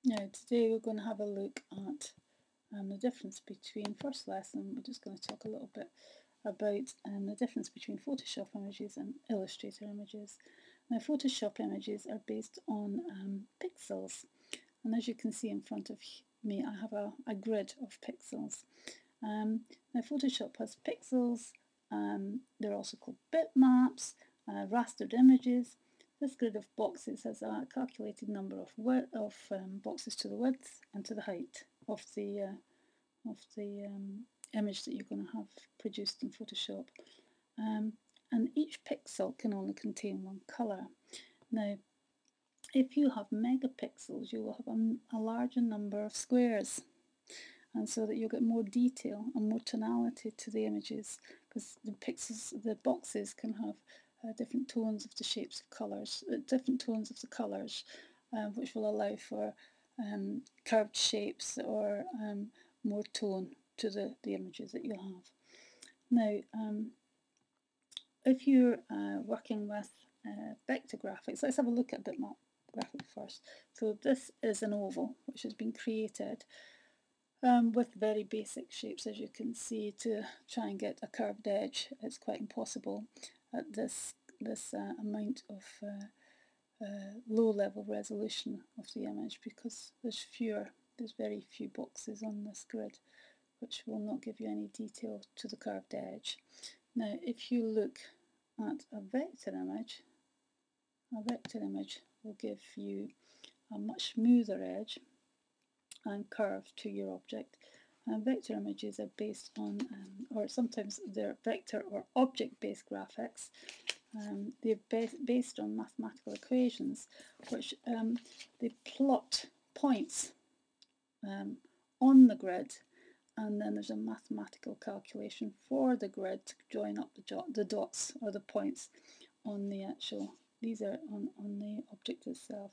Now today we're going to have a look at the difference between, first lesson we're just going to talk a little bit about the difference between Photoshop images and Illustrator images. Now Photoshop images are based on pixels, and as you can see in front of me I have a grid of pixels. Now Photoshop has pixels, they're also called bitmaps, rastered images. This grid of boxes has a calculated number of boxes to the width and to the height of the image that you're going to have produced in Photoshop. And each pixel can only contain one colour. Now, if you have megapixels, you will have a larger number of squares, and so that you'll get more detail and more tonality to the images, because the boxes can have different tones of the shapes of colours, different tones of the colours, which will allow for curved shapes or more tone to the images that you'll have. Now, if you're working with vector graphics, let's have a look at bitmap graphic first. So this is an oval which has been created with very basic shapes, as you can see. To try and get a curved edge, it's quite impossible at this amount of low level resolution of the image, because there's very few boxes on this grid, which will not give you any detail to the curved edge. Now if you look at a vector image will give you a much smoother edge and curve to your object. Vector images are based on, or sometimes they're vector or object-based graphics. They're based on mathematical equations, which they plot points on the grid, and then there's a mathematical calculation for the grid to join up the dots or the points on the actual, these are on the object itself.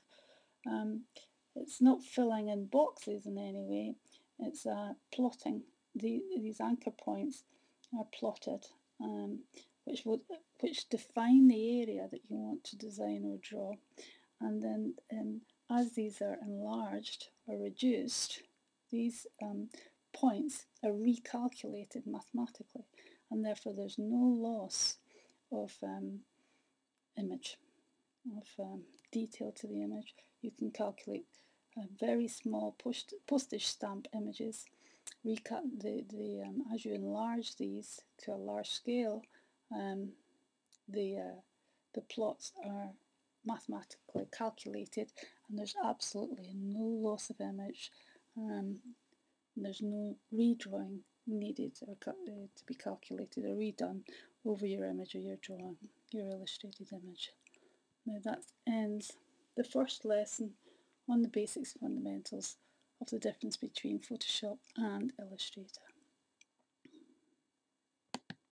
It's not filling in boxes in any way, it's plotting. These anchor points are plotted, which define the area that you want to design or draw. And then as these are enlarged or reduced, these points are recalculated mathematically, and therefore there's no loss of image, of detail to the image. You can calculate very small postage stamp images. As you enlarge these to a large scale, the plots are mathematically calculated, and there's absolutely no loss of image. There's no redrawing needed or to be calculated or redone over your image or your drawing, your illustrated image. Now that ends the first lesson on the basics fundamentals of the difference between Photoshop and Illustrator.